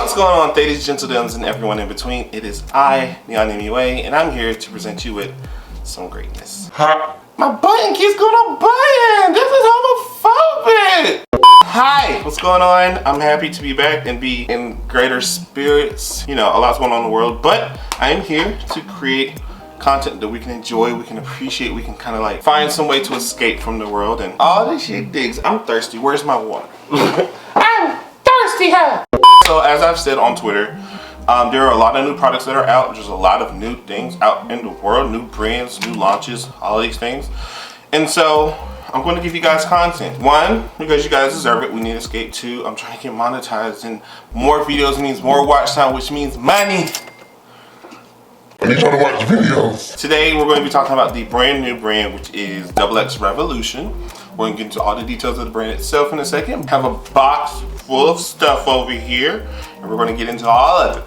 What's going on, ladies, gentlemen, and everyone in between? It is I, Neøn, and I'm here to present you with some greatness. My button keeps going on button! This is homophobic! Hi, what's going on? I'm happy to be back and be in greater spirits. You know, a lot's going on in the world, but I am here to create content that we can enjoy, we can appreciate, we can kind of like find some way to escape from the world and all this shit digs. I'm thirsty. Where's my water? I'm thirsty, huh? So as I've said on Twitter, there are a lot of new products that are out. There's a lot of new things out in the world, new brands, new launches, all these things. And so I'm going to give you guys content. One, because you guys deserve it, we need escape. Two, I'm trying to get monetized, and more videos means more watch time, which means money. I need y'all to watch videos. Today we're going to be talking about the brand new brand, which is XX Revolution. We're going to get into all the details of the brand itself in a second. We have a box full of stuff over here, and we're going to get into all of it.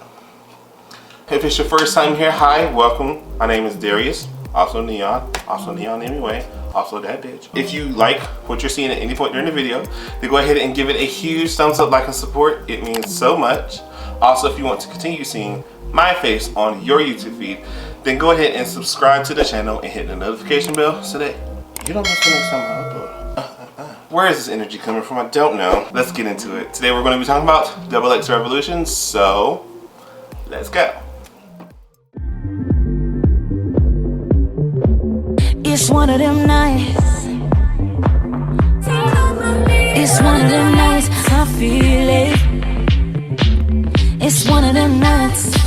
If it's your first time here, hi, welcome. My name is Darius, also Neøn, also Neøn anyway, also that bitch. If you like what you're seeing at any point during the video, then go ahead and give it a huge thumbs up, like, and support. It means so much. Also, if you want to continue seeing my face on your YouTube feed, then go ahead and subscribe to the channel and hit the notification bell so that you don't miss the next time I upload. Where is this energy coming from? I don't know. Let's get into it. Today we're going to be talking about XX Revolution, so let's go. It's one of them nights. It's one of them nights. I feel it. It's one of them nights.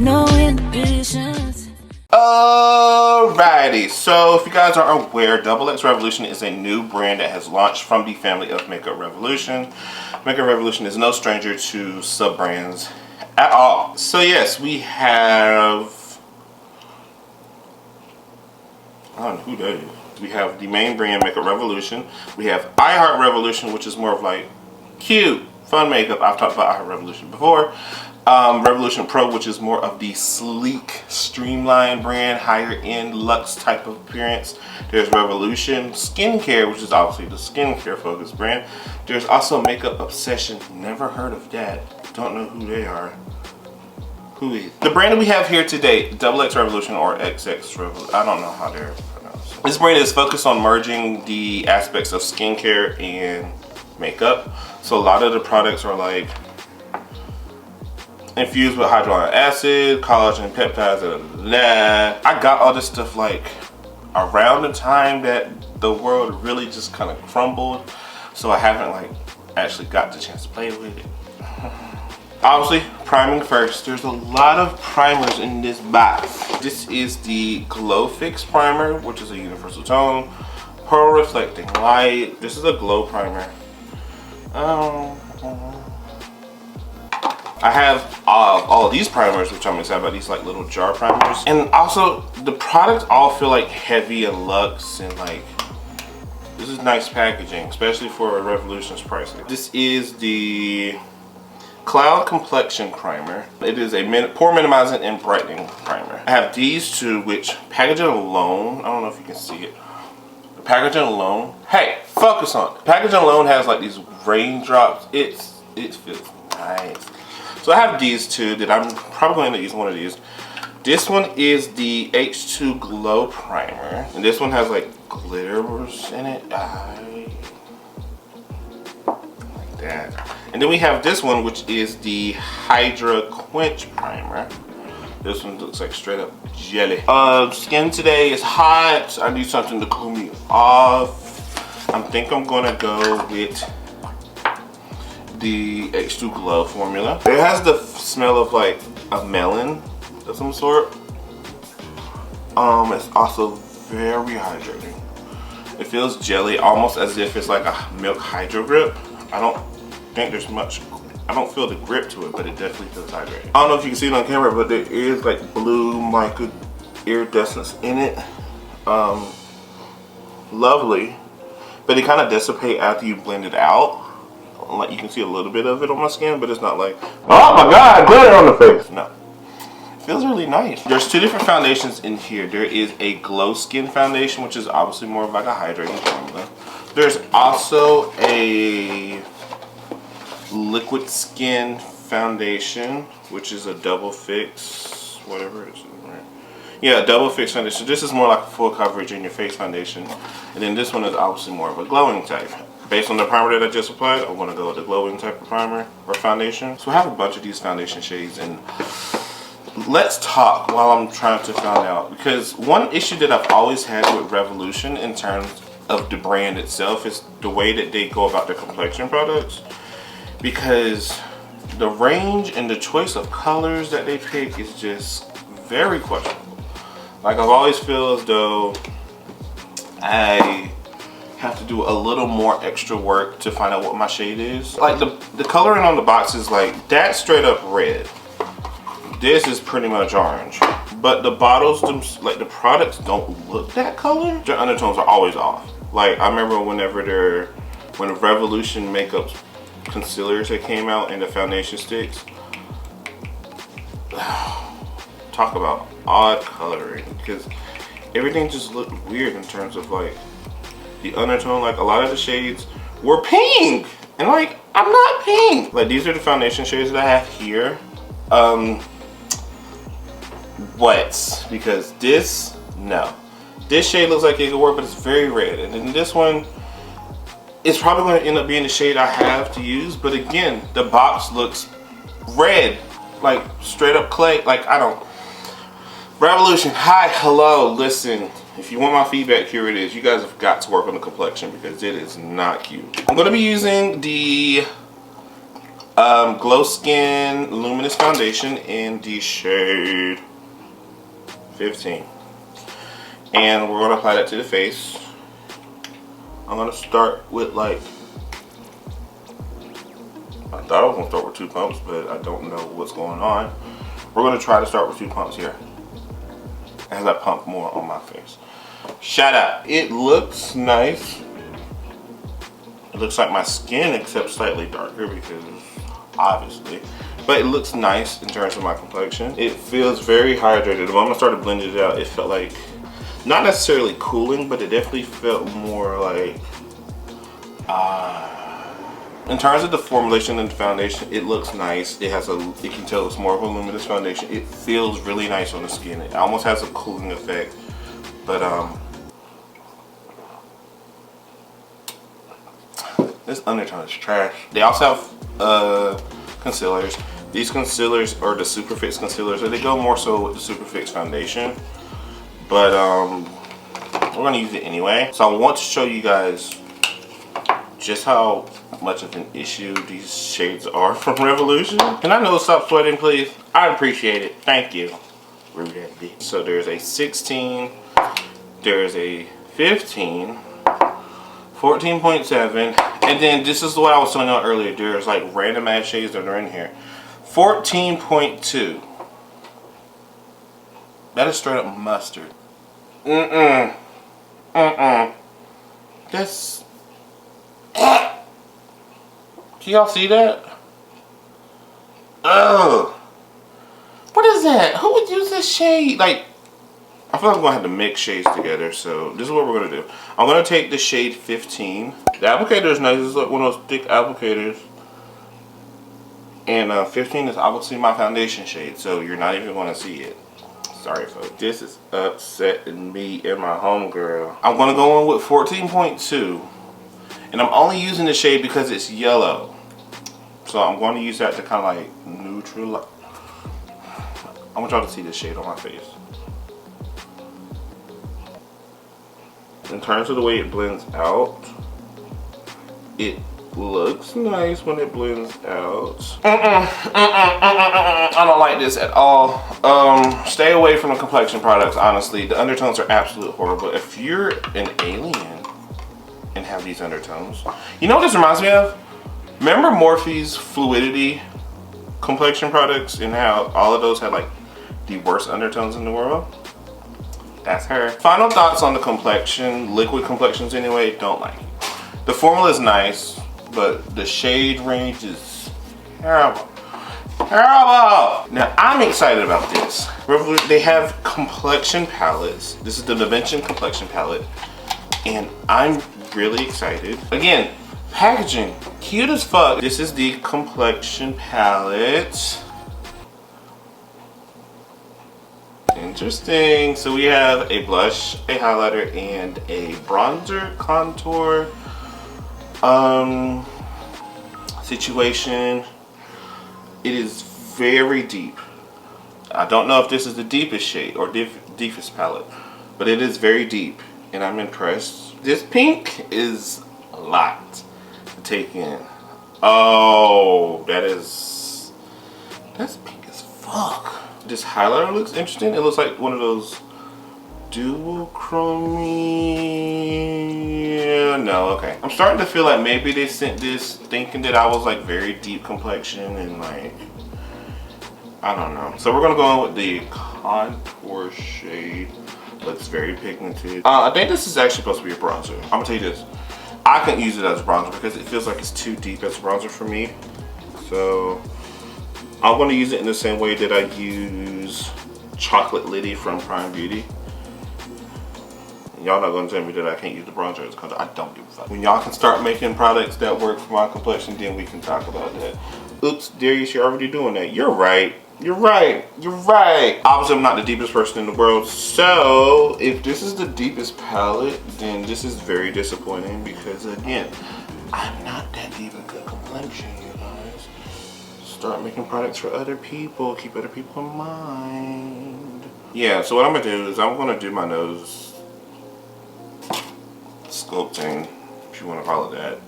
No inhibitions. Alrighty, so if you guys are aware, XX Revolution is a new brand that has launched from the family of Makeup Revolution. Makeup Revolution is no stranger to sub-brands at all. So yes, we have, I don't know who that is. We have the main brand, Makeup Revolution. We have iHeart Revolution, which is more of like cute, fun makeup. I've talked about iHeart Revolution before. Revolution Pro, which is more of the sleek, streamlined brand, higher end, luxe type of appearance. There's Revolution Skincare, which is obviously the skincare focused brand. There's also Makeup Obsession. Never heard of that. Don't know who they are. Who is? The brand that we have here today, XX Revolution or XX Revolution, I don't know how they're pronounced. This brand is focused on merging the aspects of skincare and makeup. So a lot of the products are like infused with hyaluronic acid, collagen, peptides, I got all this stuff like around the time that the world really just kind of crumbled, so I haven't like actually got the chance to play with it. Obviously, priming first. There's a lot of primers in this box. This is the Glow Fix primer, which is a universal tone, pearl reflecting light. This is a glow primer. I have all of these primers, which I'm excited about, these like little jar primers. And also, the products all feel like heavy and luxe, and like, this is nice packaging, especially for Revolution's pricing. This is the Cloud Complexion Primer. It is a pore minimizing and brightening primer. I have these two, which packaging alone, I don't know if you can see it. The packaging alone, hey, focus on it. Packaging alone has like these raindrops. It feels nice. So I have these two that I'm probably going to use one of these. This one is the H2 Glow Primer, and this one has like glitters in it. I like that. And then we have this one, which is the Hydra Quench Primer. This one looks like straight up jelly. Skin today is hot. I need something to cool me off. I think I'm gonna go with the H2 Glow formula. It has the smell of like a melon of some sort. It's also very hydrating. It feels jelly, almost as if it's like a milk hydro grip. I don't think there's much, I don't feel the grip to it, but it definitely feels hydrating. I don't know if you can see it on camera, but there is like blue mica iridescence in it. Lovely, but it kind of dissipates after you blend it out. Like, you can see a little bit of it on my skin, but it's not like, oh my god, glitter on the face. No, it feels really nice. There's two different foundations in here. There is a glow skin foundation, which is obviously more of like a hydrating formula. There's also a liquid skin foundation, which is a double fix, whatever it is, right? Yeah, double fix foundation. This is more like a full coverage in your face foundation. And then this one is obviously more of a glowing type. Based on the primer that I just applied, I want to go with the glowing type of primer or foundation. So I have a bunch of these foundation shades, and let's talk while I'm trying to find out. Because one issue that I've always had with Revolution in terms of the brand itself is the way that they go about their complexion products. Because the range and the choice of colors that they pick is just very questionable. Like, I've always feel as though I have to do a little more extra work to find out what my shade is. Like the coloring on the box is like, that's straight up red. This is pretty much orange. But the bottles, like the products don't look that color. Their undertones are always off. Like, I remember when Revolution Makeup concealers that came out and the foundation sticks. Talk about odd coloring, because everything just looked weird in terms of like the undertone. Like, a lot of the shades were pink, and like, I'm not pink. Like, these are the foundation shades that I have here. Because this, no. This shade looks like it could work, but it's very red. And then this one is probably going to end up being the shade I have to use. But again, the box looks red, like straight up clay. Like, I don't. Revolution, hi, hello, listen. If you want my feedback, here it is. You guys have got to work on the complexion because it is not cute. I'm going to be using the Glow Skin Luminous Foundation in the shade 15. And we're going to apply that to the face. I'm going to start with like, I thought I was going to start with 2 pumps, but I don't know what's going on. We're going to try to start with 2 pumps here, as I pump more on my face. Shout out. It looks nice. It looks like my skin, except slightly darker, because obviously. But it looks nice in terms of my complexion. It feels very hydrated. The moment I started blending it out, it felt like, not necessarily cooling, but it definitely felt more like, in terms of the formulation and the foundation, it looks nice. It has you can tell it's more of a luminous foundation. It feels really nice on the skin. It almost has a cooling effect, but this undertone is trash. They also have concealers. These concealers are the Super Fix concealers, so they go more so with the Super Fix foundation. But we're gonna use it anyway. So I want to show you guys just how much of an issue these shades are from Revolution. Can I know stop sweating, please? I appreciate it. Thank you. Rude ass bitch. So there's a 16, there's a 15, 14.7, and then this is what I was telling you earlier. There's like random ass shades that are in here. 14.2. That is straight up mustard. That's. Can y'all see that? Ugh. What is that? Who would use this shade? Like, I feel like I'm gonna have to mix shades together. So this is what we're gonna do. I'm gonna take the shade 15. The applicator is nice. It's like one of those thick applicators. And 15 is obviously my foundation shade, so you're not even gonna see it. Sorry, folks. This is upsetting me and my homegirl. I'm gonna go in with 14.2, and I'm only using the shade because it's yellow. So I'm going to use that to kind of like neutralize. I want y'all to see this shade on my face. In terms of the way it blends out, it looks nice when it blends out. I don't like this at all. Stay away from the complexion products, honestly. The undertones are absolutely horrible. If you're an alien and have these undertones, you know what this reminds me of? Remember Morphe's Fluidity complexion products and how all of those had like the worst undertones in the world? That's her. Final thoughts on the complexion, liquid complexions anyway, don't like it. The formula is nice, but the shade range is terrible. Terrible! Now, I'm excited about this. They have complexion palettes. This is the Dimension complexion palette, and I'm really excited. Again, Packaging, cute as fuck. This is the complexion palette. Interesting. So we have a blush, a highlighter, and a bronzer contour situation. It is very deep. I don't know if this is the deepest shade or deepest palette, but it is very deep and I'm impressed. This pink is a lot to take in. Oh, that's pink as fuck. This highlighter looks interesting. It looks like one of those duochrome. No, okay. I'm starting to feel like maybe they sent this thinking that I was like very deep complexion and like, I don't know. So we're gonna go in with the contour shade. Looks very pigmented. I think this is actually supposed to be a bronzer. I'm gonna tell you this. I couldn't use it as a bronzer because it feels like it's too deep as a bronzer for me. So I'm gonna use it in the same way that I use Chocolate Liddy from Prime Beauty. Y'all not gonna tell me that I can't use the bronzer as a contour. I don't give a fuck. When y'all can start making products that work for my complexion, then we can talk about that. Oops, Darius, you're already doing that. You're right. You're right. You're right. Obviously, I'm not the deepest person in the world. So, if this is the deepest palette, then this is very disappointing because, again, I'm not that deep of a complexion, you guys. Start making products for other people. Keep other people in mind. Yeah, so what I'm going to do is I'm going to do my nose sculpting, if you want to call it that.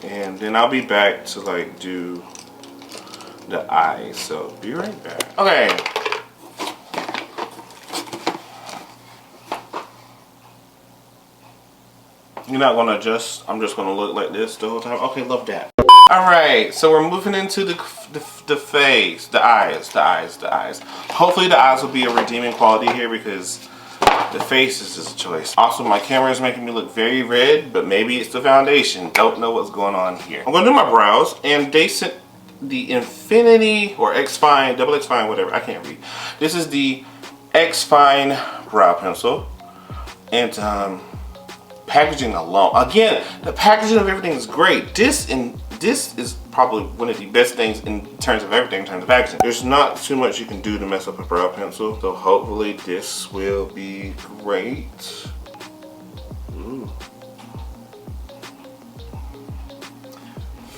And then I'll be back to, like, do the eyes, so be right back. Okay. You're not gonna adjust. I'm just gonna look like this the whole time. Okay, love that. All right, so we're moving into the face, the eyes. Hopefully the eyes will be a redeeming quality here because the face is just a choice. Also, my camera is making me look very red, but maybe it's the foundation. Don't know what's going on here. I'm gonna do my brows, and they sent the Infinity or X-Fine, double X-Fine, whatever, I can't read. This is the X-Fine brow pencil. And packaging alone, again, the packaging of everything is great. This is probably one of the best things in terms of everything, in terms of packaging. There's not too much you can do to mess up a brow pencil, so hopefully this will be great. Ooh.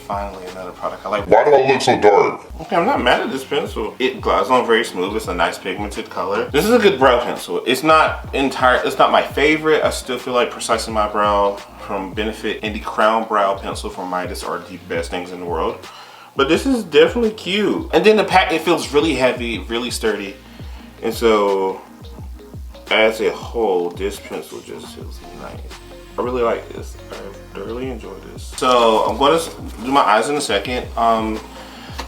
Finally, another product I like. Why do I look so dark? Okay, I'm not mad at this pencil. It glides on very smooth. It's a nice pigmented color. This is a good brow pencil. It's not my favorite. I still feel like Precising My Brow from Benefit and the Crown Brow Pencil from Midas are the best things in the world. But this is definitely cute. And then the pack, it feels really heavy, really sturdy. And so, as a whole, this pencil just feels nice. I really like this. I thoroughly enjoy this. So I'm going to do my eyes in a second. I'm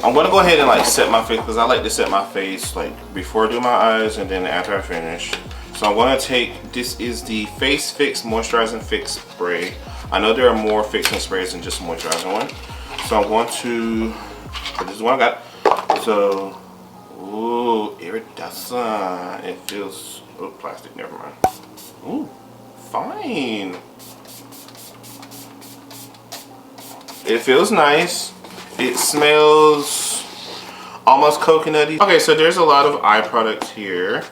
going to go ahead and like set my face because I like to set my face like before I do my eyes and then after I finish. So I'm going to take, this is the Face Fix Moisturizing Fix Spray. I know there are more fixing sprays than just moisturizing one. So I'm going to, this is what I got. So, ooh, iridescent. It feels, oh, plastic, never mind. Ooh, fine. It feels nice. It smells almost coconutty. Okay, so there's a lot of eye products here.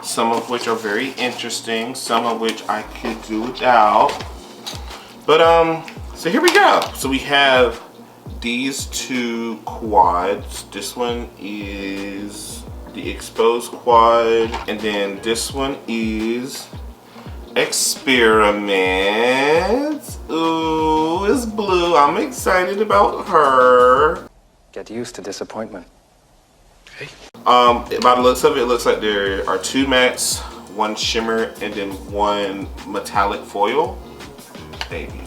Some of which are very interesting. Some of which I could do without. But so here we go. So we have these two quads. This one is the Exposed Quad. And then this one is Experiments. Ooh, it's blue. I'm excited about her. Get used to disappointment. Okay. By the looks of it, it looks like there are two mattes, one shimmer, and then one metallic foil. Baby,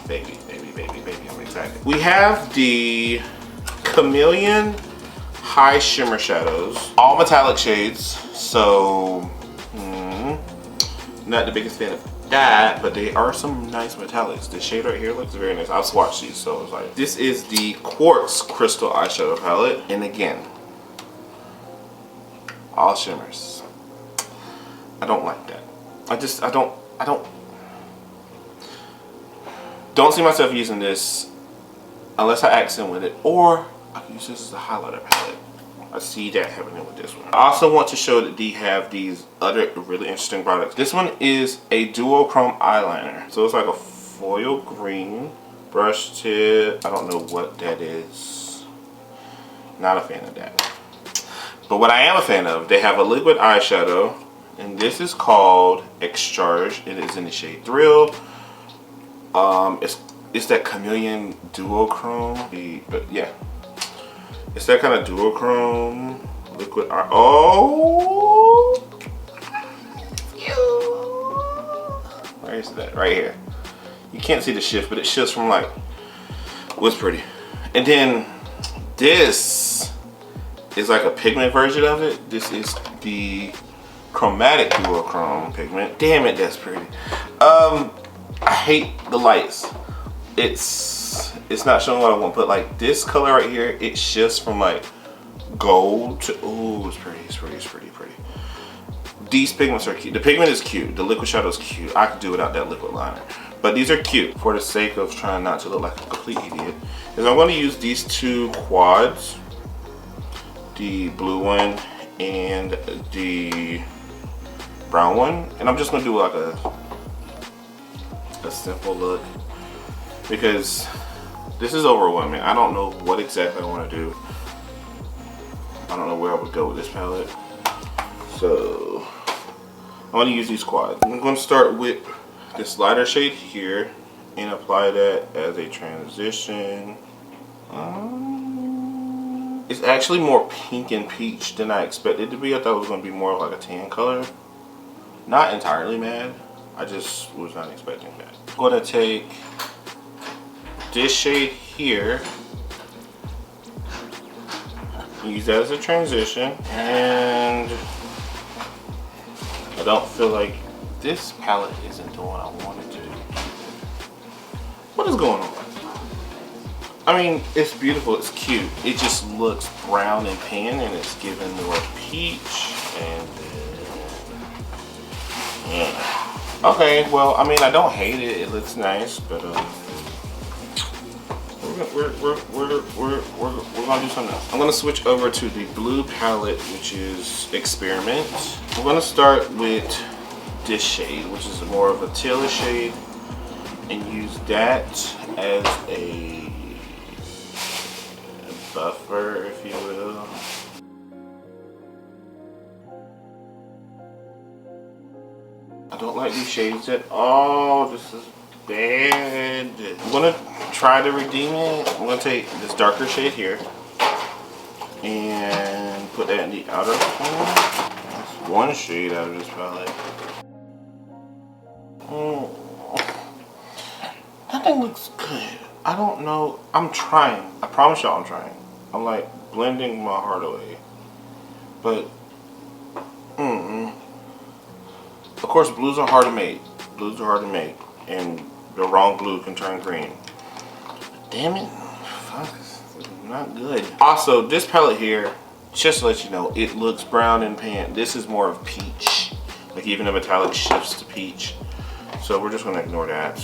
baby, baby, baby, baby, I'm excited. We have the Chameleon High Shimmer Shadows. All metallic shades, so not the biggest fan of that, but they are some nice metallics. The shade right here looks very nice. I've swatched these, so it's like, this is the Quartz Crystal Eyeshadow Palette, and again, all shimmers. I don't like that. I don't. Don't see myself using this unless I accent with it, or I can use this as a highlighter palette. I see that happening with this one. I also want to show that they have these other really interesting products. This one is a duochrome eyeliner. So it's like a foil green brush tip. I don't know what that is. Not a fan of that. But what I am a fan of, they have a liquid eyeshadow, and this is called Excharge. It is in the shade Thrill. It's that chameleon duochrome. But yeah. It's that kind of duochrome liquid eye. Oh! Where is that? Right here. You can't see the shift, but it shifts from like, what's pretty. And then this is like a pigment version of it. This is the chromatic duochrome pigment. Damn it, that's pretty. I hate the lights. It's not showing what I want, but like this color right here, it shifts from like gold to, ooh, it's pretty, it's pretty, it's pretty, pretty. These pigments are cute. The pigment is cute. The liquid shadow is cute. I could do without that liquid liner. But these are cute. For the sake of trying not to look like a complete idiot, is I'm going to use these two quads. The blue one and the brown one. And I'm just going to do like a simple look, because this is overwhelming. I don't know what exactly I want to do. I don't know where I would go with this palette. So I'm going to use these quads. I'm going to start with this lighter shade here and apply that as a transition. It's actually more pink and peach than I expected it to be. I thought it was going to be more of like a tan color. Not entirely mad. I just was not expecting that. I'm going to take this shade here, use that as a transition, and I don't feel like this palette isn't doing what I wanted to. What is going on? I mean, it's beautiful, it's cute. It just looks brown and pan, and it's giving more peach, and yeah. Okay, well, I mean, I don't hate it. It looks nice, but we're gonna do something else. I'm gonna switch over to the blue palette, which is Experiment. I'm gonna start with this shade, which is more of a tealish shade, and use that as a buffer, if you will. I don't like these shades at all. This is bad. I'm gonna try to redeem it. I'm gonna take this darker shade here and put that in the outer corner. That's one shade out of this palette. That thing looks good. I don't know. I'm trying. I promise y'all I'm trying. I'm like blending my heart away. But of course, blues are hard to make. Blues are hard to make, and the wrong blue can turn green. Damn it, fuck, this is not good. Also, this palette here, just to let you know, it looks brown and pan. This is more of peach. Like even the metallic shifts to peach. So we're just gonna ignore that.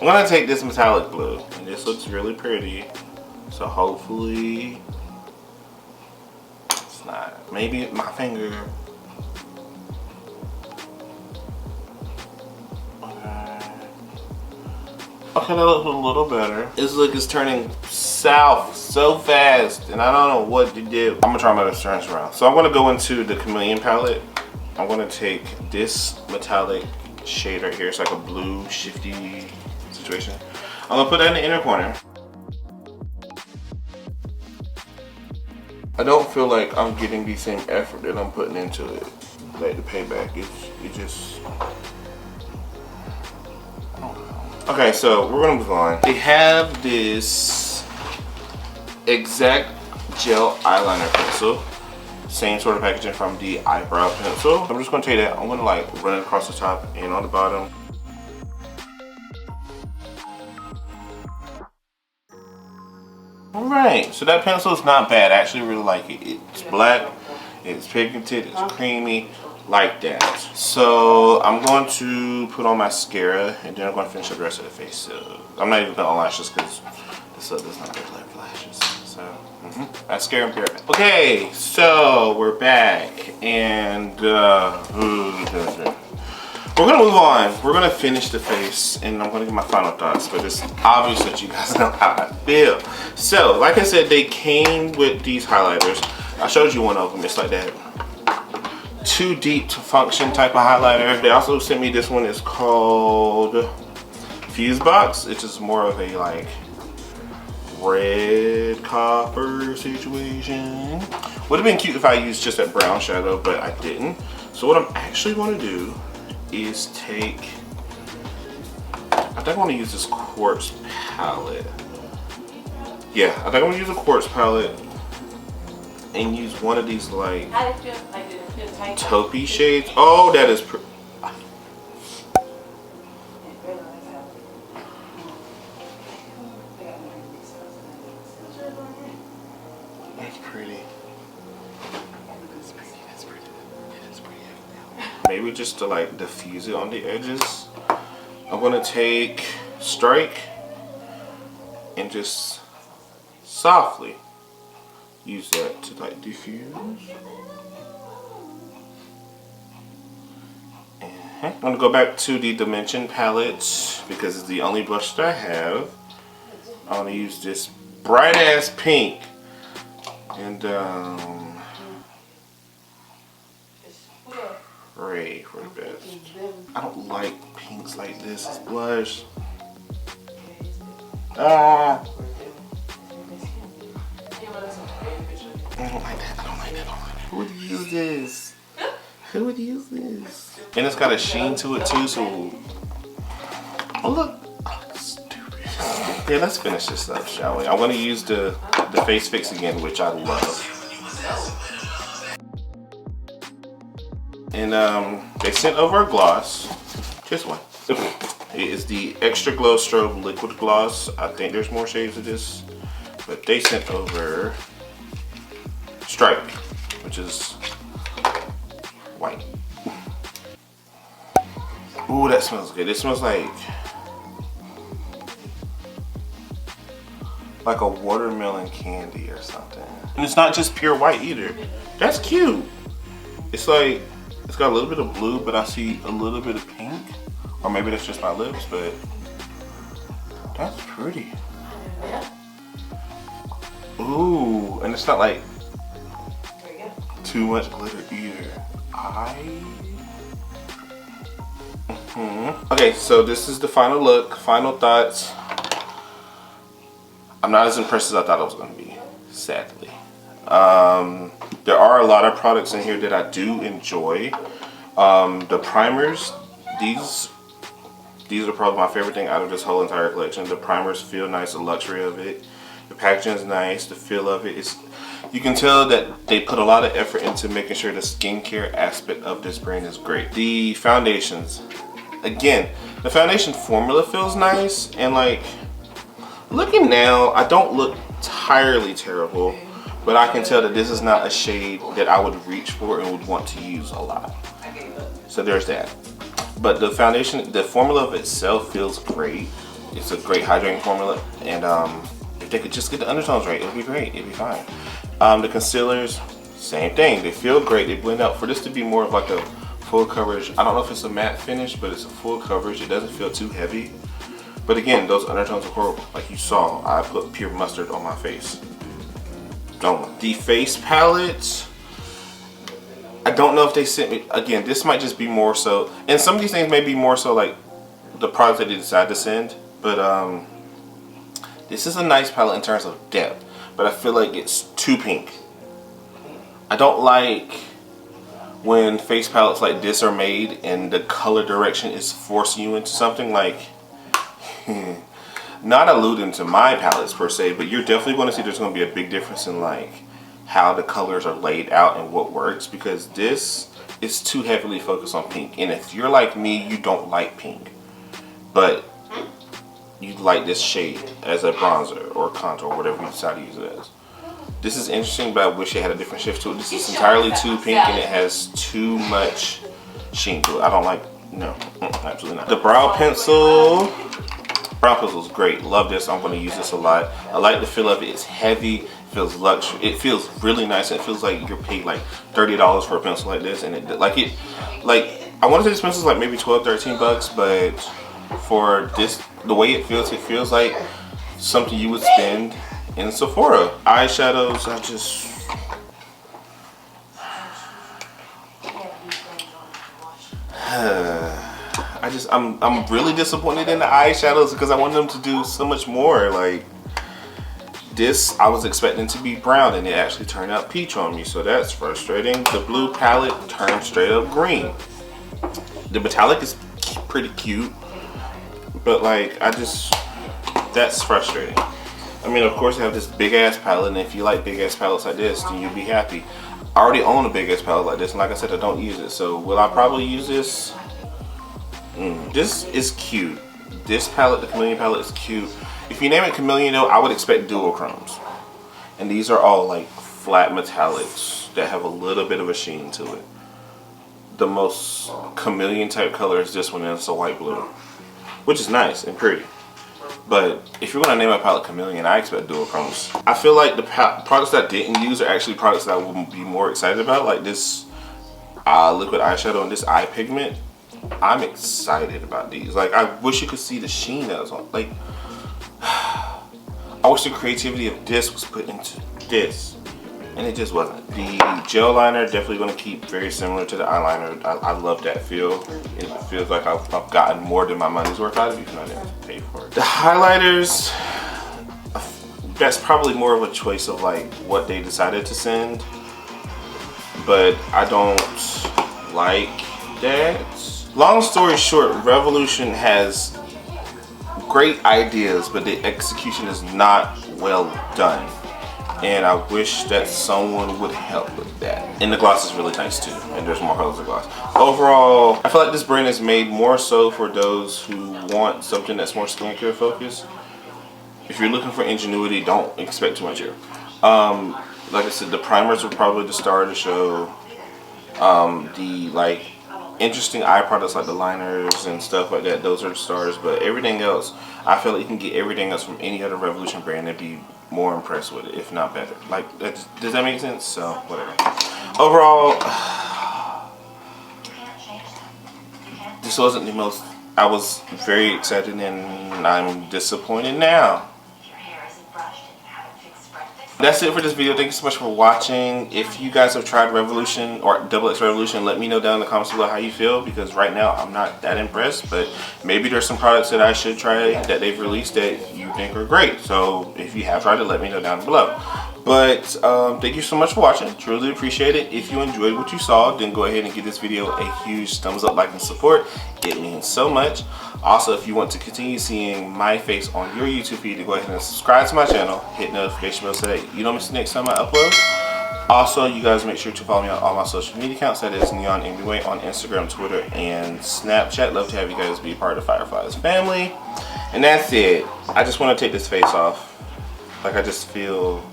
I'm gonna take this metallic blue, and this looks really pretty. So hopefully, it's not. Maybe my finger. Okay, that looks a little better. This look is turning south so fast, and I don't know what to do. I'm gonna try my best to turn this around. So I'm gonna go into the Chameleon palette. I'm gonna take this metallic shade right here. It's like a blue shifty situation. I'm gonna put that in the inner corner. I don't feel like I'm getting the same effort that I'm putting into it. Like the payback, it just, I don't know. Okay, so we're gonna move on. They have this exact gel eyeliner pencil. Same sort of packaging from the eyebrow pencil. I'm just gonna take that, I'm gonna like run it across the top and on the bottom. Alright, so that pencil is not bad. I actually really like it. It's black, it's pigmented, it's creamy. like that. So I'm going to put on mascara and then I'm going to finish up the rest of the face. So I'm not even putting on lashes because this does not look like lashes. So mascara and pyramid. Okay, so we're back and we're gonna move on. We're gonna finish the face and I'm gonna give my final thoughts, but it's obvious that you guys know how I feel. So, like I said, they came with these highlighters. I showed you one of them. It's like that too deep to function type of highlighter. They also sent me this one. It's called Fuse Box. It's just more of a like red copper situation. Would have been cute if I used just that brown shadow, but I didn't. So what I'm actually going to do is take, I think I want to use this quartz palette. Yeah, I think I'm going to use a quartz palette and use one of these like taupey shades. Oh, that is pretty. That's pretty. Maybe just to like diffuse it on the edges, I'm gonna take Strike and just softly use that to like diffuse. I'm gonna go back to the Dimension palette because it's the only brush that I have. I'm gonna use this bright ass pink and pray for the best. I don't like pinks like this as blush. I don't like that. I don't like that. Who would use this? Who would use this? And it's got a sheen to it too, so. Oh look. Oh, stupid. Yeah, let's finish this up, shall we? I'm gonna use the Face Fix again, which I love. And they sent over a gloss. Just one. It is the Extra Glow Strobe Liquid Gloss. I think there's more shades of this, but they sent over Stripe, which is white. Ooh, that smells good. It smells like a watermelon candy or something. And it's not just pure white either. That's cute. It's like, it's got a little bit of blue, but I see a little bit of pink. Or maybe that's just my lips, but that's pretty. Ooh, and it's not like too much glitter either. Okay, so this is the final look, final thoughts. I'm not as impressed as I thought it was going to be, sadly. There are a lot of products in here that I do enjoy. The primers, these are probably my favorite thing out of this whole entire collection. The primers feel nice, the luxury of it. The packaging is nice, the feel of it. You can tell that they put a lot of effort into making sure the skincare aspect of this brand is great. The foundations, again, the foundation formula feels nice, and like, looking now, I don't look entirely terrible, but I can tell that this is not a shade that I would reach for and would want to use a lot. So there's that. But the foundation, the formula of itself feels great. It's a great hydrating formula, and if they could just get the undertones right, it'd be great, it'd be fine. The concealers, same thing. They feel great, they blend out. For this to be more of like a full coverage, I don't know if it's a matte finish, but it's a full coverage. It doesn't feel too heavy. But again, those undertones are horrible. Like you saw, I put pure mustard on my face. The face palette, I don't know if they sent me, again, this might just be more so, and some of these things may be more so like the products that they decide to send, but this is a nice palette in terms of depth, but I feel like it's too pink. I don't like when face palettes like this are made and the color direction is forcing you into something like, not alluding to my palettes per se, but you're definitely going to see there's going to be a big difference in like how the colors are laid out and what works, because this is too heavily focused on pink. And if you're like me, you don't like pink, but you like this shade as a bronzer or contour, whatever you decide to use it as. This is interesting, but I wish it had a different shift to it. This is entirely too pink and it has too much sheen to it. I don't like, no, absolutely not. The brow pencil is great. Love this. I'm going to use this a lot. I like the feel of it. It's heavy. It feels luxury. It feels really nice. It feels like you're paid like $30 for a pencil like this, and I want to say this pencil is like maybe 12, 13 bucks, but for this, the way it feels like something you would spend in Sephora. Eyeshadows, I'm really disappointed in the eyeshadows because I wanted them to do so much more. Like this, I was expecting to be brown and it actually turned out peach on me, so that's frustrating. The blue palette turned straight up green. The metallic is pretty cute, but like that's frustrating. I mean, of course I have this big ass palette, and if you like big ass palettes like this, then you'll be happy. I already own a big ass palette like this, and like I said, I don't use it. So will I probably use this? This is cute. This palette, the Chameleon palette, is cute. If you name it Chameleon though, I would expect dual chromes. And these are all like flat metallics that have a little bit of a sheen to it. The most Chameleon type color is this one, and it's a white blue, which is nice and pretty. But if you're gonna name a palette Chameleon, I expect dual chromes. I feel like the products that I didn't use are actually products that I would be more excited about, like this liquid eyeshadow and this eye pigment. I'm excited about these. Like, I wish you could see the sheen that was on. Like, I wish the creativity of this was put into this, and it just wasn't. The gel liner definitely going to keep very similar to the eyeliner. I love that feel. It feels like I've gotten more than my money's worth out of it, even though I didn't pay for it. The highlighters, that's probably more of a choice of like what they decided to send, but I don't like that. Long story short, Revolution has great ideas, but the execution is not well done. And I wish that someone would help with that. And the gloss is really nice too, and there's more colors of gloss. Overall, I feel like this brand is made more so for those who want something that's more skincare focused. If you're looking for ingenuity, don't expect too much here. Like I said, the primers were probably the star of the show. The like interesting eye products like the liners and stuff like that, those are the stars, but everything else, I feel like you can get everything else from any other Revolution brand and be more impressed with it, if not better. Like, does that make sense? So, whatever. Overall, this wasn't the most, I was very excited and I'm disappointed now. That's it for this video. Thank you so much for watching. If you guys have tried Revolution or XX Revolution, let me know down in the comments below how you feel, because right now I'm not that impressed, but maybe there's some products that I should try that they've released that you think are great. So if you have tried it, let me know down below. But thank you so much for watching. Truly appreciate it. If you enjoyed what you saw, then go ahead and give this video a huge thumbs up, like, and support. It means so much. Also, if you want to continue seeing my face on your YouTube feed, go ahead and subscribe to my channel. Hit notification bell so that you don't miss the next time I upload. Also, you guys make sure to follow me on all my social media accounts. That is Neøn MBWay on Instagram, Twitter, and Snapchat. Love to have you guys be part of Fireflies family. And that's it. I just want to take this face off. Like, I just feel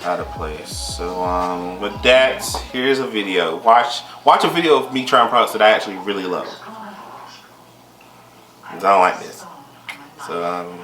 out of place. So with that, here's a video. Watch a video of me trying products that I actually really love. I don't like this. So